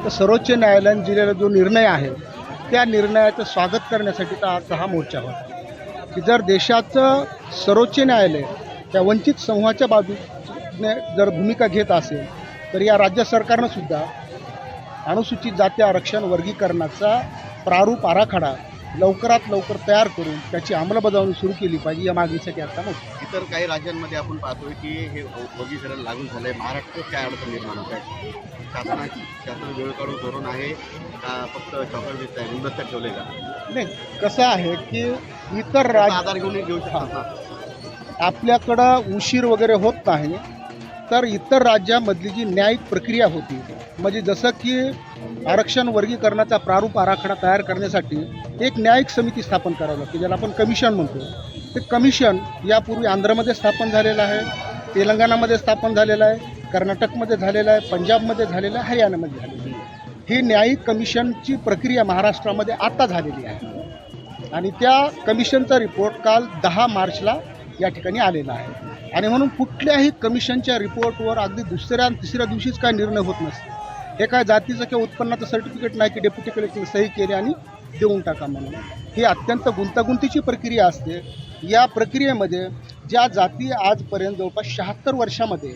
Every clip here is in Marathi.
तर सर्वोच्च न्यायालयाने दिलेला जो निर्णय आहे त्या निर्णयाचं स्वागत करण्यासाठी तर आजचा हा मोर्चा होता की जर देशाचं सर्वोच्च न्यायालय त्या वंचित समूहाच्या बाजूने जर भूमिका घेत असेल तर या राज्य सरकारनं सुद्धा अनुसूचित जाती आरक्षण वर्गीकरणाचा प्रारूप आराखडा लवकरात लवकर तयार करून त्याची अंमलबजावणी सुरू केली पाहिजे या मागणीसाठी आता मोठं. इतर काही राज्यांमध्ये आपण पाहतोय की हे वर्गीकरण लागू झालंय, महाराष्ट्रात काय अडचण निर्माण होत आहे? शासन वेळ काढून धोरण आहे का फक्त चॉकलेट देत आहे, गुलदस्त्यात ठेवले का? नाही, कसं आहे की इतर राज्य आधार घेऊन घेऊ शकतात. आपल्याकडं उशीर वगैरे होत नाही तर इतर राज्यामधली जी न्यायिक प्रक्रिया होती म्हणजे जसं की आरक्षण वर्गीकरणाचा प्रारूप आराखडा तयार करण्यासाठी एक न्यायिक समिती स्थापन करावी लागते ज्याला आपण कमिशन म्हणतो. ते कमिशन यापूर्वी आंध्रमध्ये स्थापन झालेलं आहे, तेलंगणामध्ये स्थापन झालेलं आहे, कर्नाटकमध्ये झालेलं आहे, पंजाबमध्ये झालेलं आहे, हरियाणामध्ये झालेलं आहे. ही न्यायिक कमिशनची प्रक्रिया महाराष्ट्रामध्ये आता झालेली आहे आणि त्या कमिशनचा रिपोर्ट काल 10 मार्चला या ठिकाणी आलेला आहे आणि म्हणून कुठल्याही कमिशनच्या रिपोर्टवर अगदी दुसऱ्या तिसऱ्या दिवशीच काय निर्णय होत नसते. हे काय जातीचं किंवा उत्पन्नाचं सर्टिफिकेट नाही की डेप्युटी कलेक्टरने सही केली आणि देऊन टाका म्हणून. ही अत्यंत गुंतागुंतीची प्रक्रिया असते. या प्रक्रियेमध्ये ज्या जाती आजपर्यंत जवळपास 76 वर्षामध्ये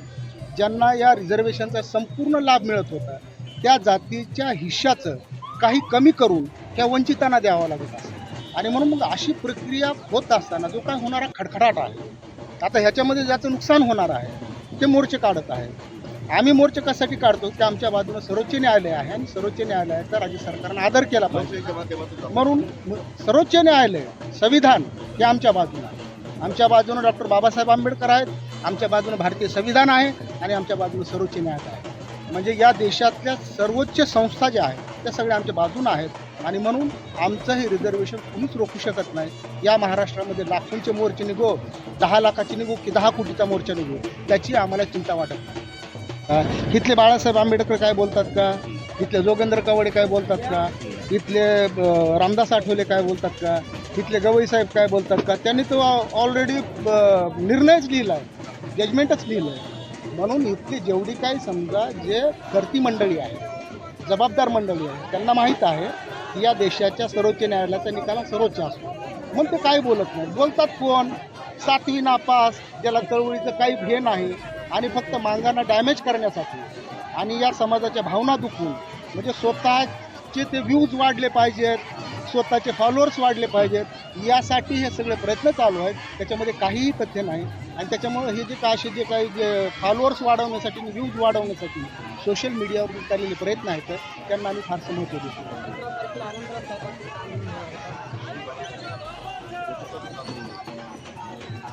ज्यांना या रिझर्वेशनचा संपूर्ण लाभ मिळत होता त्या जातीच्या हिश्श्याचं काही कमी करून त्या वंचितांना द्यावं लागत असतं आणि म्हणून मग अशी प्रक्रिया होत असताना जो काय होणारा खडखडाट आहे आता ह्याच्यामध्ये ज्याचं नुकसान होणार आहे ते मोर्चे काढत आहे. आम्ही मोर्चे कशासाठी काढतो की आमच्या बाजूनं सर्वोच्च न्यायालय आहे आणि सर्वोच्च न्यायालयाचा राज्य सरकारनं आदर केला पाहिजे म्हणून सर्वोच्च न्यायालय संविधान हे आमच्या बाजूनं आहे. आमच्या बाजूनं डॉक्टर बाबासाहेब आंबेडकर आहेत, आमच्या बाजूनं भारतीय संविधान आहे आणि आमच्या बाजूनं सर्वोच्च न्यायालय आहे. म्हणजे या देशातल्या सर्वोच्च संस्था ज्या आहेत त्या सगळ्या आमच्या बाजूनं आहेत आणि म्हणून आमचं हे रिझर्वेशन कुणीच रोखू शकत नाही. या महाराष्ट्रामध्ये लाखोंचे मोर्चे निघो, 10 लाखाचे निघो की 10 कोटीचा मोर्चा निघो त्याची आम्हाला चिंता वाटत नाही. इथले बाळासाहेब आंबेडकर काय बोलतात का, इथले जोगेंद्र कवडे काय बोलतात का, इथले रामदास आठवले काय बोलतात का, इथले गवई साहेब काय बोलतात का, त्यांनी तो ऑलरेडी निर्णयच लिहिला आहे, जजमेंटच लिहिलं आहे. म्हणून इथली जेवढी काही समजा जे कर्ती मंडळी आहे, जबाबदार मंडळी आहे त्यांना माहीत आहे की या देशाच्या सर्वोच्च न्यायालयाचा निकाल सर्वोच्च असतो म्हणून ते काय बोलत नाही. बोलतात कोण 7वी नापास ज्याला चळवळीचं काही भे नाही आणि फक्त मांगांना डॅमेज करण्यासाठी आणि या समाजाच्या भावना दुखून म्हणजे स्वतःचे ते व्ह्यूज वाढले पाहिजेत, स्वतःचे फॉलोअर्स वाढले पाहिजेत यासाठी हे सगळे प्रयत्न चालू आहेत. त्याच्यामध्ये काहीही तथ्य नाही आणि त्याच्यामुळे हे जे काही फॉलोअर्स वाढवण्यासाठी आणि व्ह्यूज वाढवण्यासाठी सोशल मीडियावर चाललेले प्रयत्न आहेत त्यांना आम्ही फारसं महत्त्व देतो.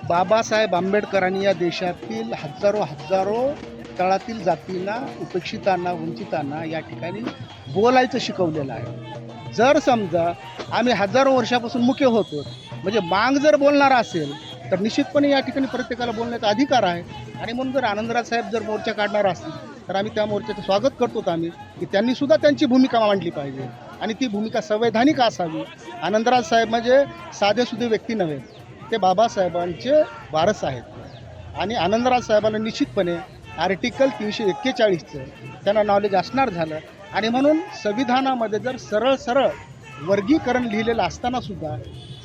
बाबासाहेब आंबेडकरांनी या देशातील हजारो तळातील जातींना, उपेक्षितांना, वंचितांना या ठिकाणी बोलायचं शिकवलेलं आहे. जर समजा आम्ही हजारो वर्षापासून मुके होतो म्हणजे मांग जर बोलणारा असेल तर निश्चितपणे या ठिकाणी प्रत्येकाला बोलण्याचा अधिकार आहे आणि म्हणून जर आनंदराज साहेब जर मोर्चा काढणार असतील तर आम्ही त्या मोर्चाचं स्वागत करतो आम्ही की त्यांनी सुद्धा त्यांची भूमिका मांडली पाहिजे आणि ती भूमिका संवैधानिक असावी. आनंदराज साहेब म्हणजे साधेसुधे व्यक्ती नव्हे, ते बाबासाहेबांचे वारस आहेत आणि आनंदराज साहेबांना निश्चितपणे आर्टिकल 341चं त्यांना नॉलेज असणार झालं आणि म्हणून संविधानामध्ये जर सरळ वर्गीकरण लिहिलेलं असतानासुद्धा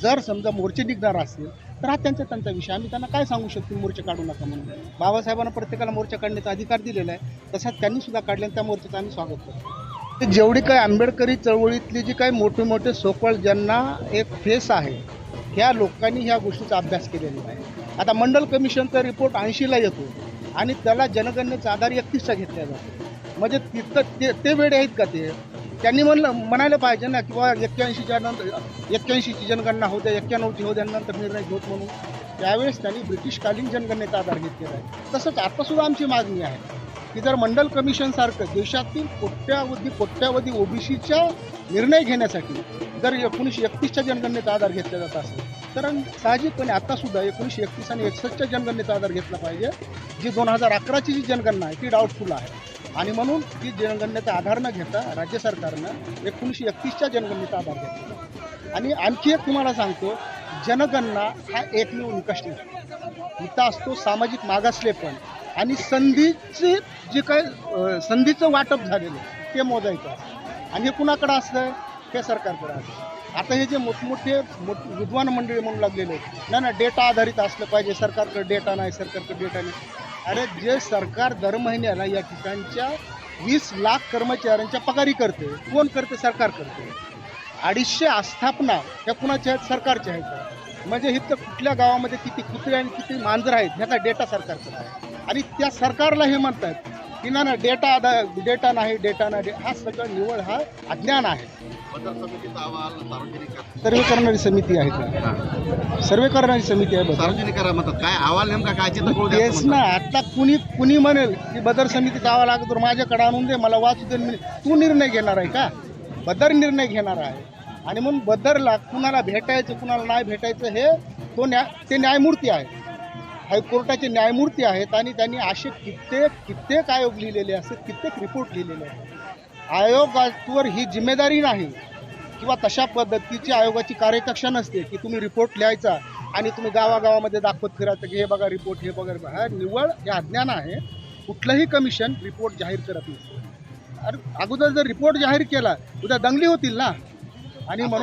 जर समजा मोर्चे निघणार असतील तर हा त्यांचा विषय. आम्ही त्यांना काय सांगू शकतो मोर्चे काढू नका म्हणून. बाबासाहेबांना प्रत्येकाला मोर्चा काढण्याचा अधिकार दिलेला आहे, तसाच त्यांनीसुद्धा काढले आणि त्या मोर्चाचं आम्ही स्वागत करतो. जेवढी काही आंबेडकरी चळवळीतली जी काही मोठे सोकळ ज्यांना एक फेस आहे ह्या लोकांनी ह्या गोष्टीचा अभ्यास केलेला आहे. आता मंडल कमिशनचा रिपोर्ट 80ला येतो आणि त्याला जनगणनेचा आधार 31चा घेतला जातो. म्हणजे तिथं ते वेळे आहेत का ते? त्यांनी म्हणायला पाहिजे ना की बाबा 81ची जनगणना होऊ द्या, 91ची होऊ द्या, नंतर निर्णय घेत म्हणून. त्यावेळेस त्यांनी ब्रिटिशकालीन जनगणनेचा आधार घेतलेला आहे. तसंच आतासुद्धा आमची मागणी आहे की जर मंडल कमिशनसारखं देशातील कोट्यावधी ओबीसीच्या निर्णय घेण्यासाठी जर 1931च्या जनगणनेचा आधार घेतला जात असेल तर साहजिकपणे आतासुद्धा 1931 आणि 61च्या जनगणनेचा आधार घेतला पाहिजे. जी 2011ची जी जनगणना आहे ती डाऊटफुल आहे आणि म्हणून ती जनगणनेचा आधार न घेता राज्य सरकारनं 1931च्या जनगणनेचा आधार घेतला. आणि आणखी एक तुम्हाला सांगतो, जनगणना हा एकमेव निकष नाही. इथं असतो सामाजिक मागासलेपण आणि संधीचं वाटप झालेलं ते मोजायचं असतं आणि हे कुणाकडं असतं? हे सरकारकडं असतं. आता हे जे मोठमोठे विद्वान मंडळी म्हणू लागलेले आहेत, नाही डेटा आधारित असलं पाहिजे, सरकारकडे डेटा नाही, सरकारकडे डेटा नाही. अरे जे सरकार दर महिन्याला या ठिकाणच्या 20 लाख कर्मचाऱ्यांच्या पगारी करते, कोण करते? सरकार करते. 250 आस्थापना ह्या कुणाच्या आहेत? सरकारच्या आहेत. म्हणजे इथं कुठल्या गावामध्ये किती कुत्रे आणि किती मांजर आहेत ह्याचा डेटा सरकारचा आहे. आणि त्या सरकारला हे म्हणतात की ना डेटा नाही, हा सगळं निवळ हा अज्ञान आहे. बदल समितीचा अहवाल सार्वजनिक करा. सर्वे करणारी समिती आहे का? सर्वे करणारी समिती आहे. सार्वजनिक करा म्हणतात. काय अहवाल नेमका काय चित्र कळू द्या तेच ना, आता कुणी म्हणेल की बदर समितीचा अहवाल अगोदर माझ्याकडे आणून दे, मला वाचू दे. तू निर्णय घेणार आहे का? बदर निर्णय घेणार आहे. आणि म्हणून बदरला कुणाला भेटायचं कुणाला नाही भेटायचं हे ते न्यायमूर्ती आहे, हायकोर्टाचे न्यायमूर्ती आहेत. आणि त्यांनी असे कित्येक आयोग लिहिलेले असतात, कित्येक रिपोर्ट लिहिलेले आहेत. आयोगावर ही जिम्मेदारी नाही किंवा तशा पद्धतीची आयोगाची कार्यकक्षा नसते की तुम्ही रिपोर्ट लिहायचा आणि तुम्ही गावागावामध्ये दाखवत फिरायचं की हे बघा रिपोर्ट, हे बघा. हा निव्वळ हे अज्ञान आहे. कुठलंही कमिशन रिपोर्ट जाहीर करत नसतं. अरे अगोदर जर रिपोर्ट जाहीर केला उद्या दंगली होतील ना. आणि म्हणून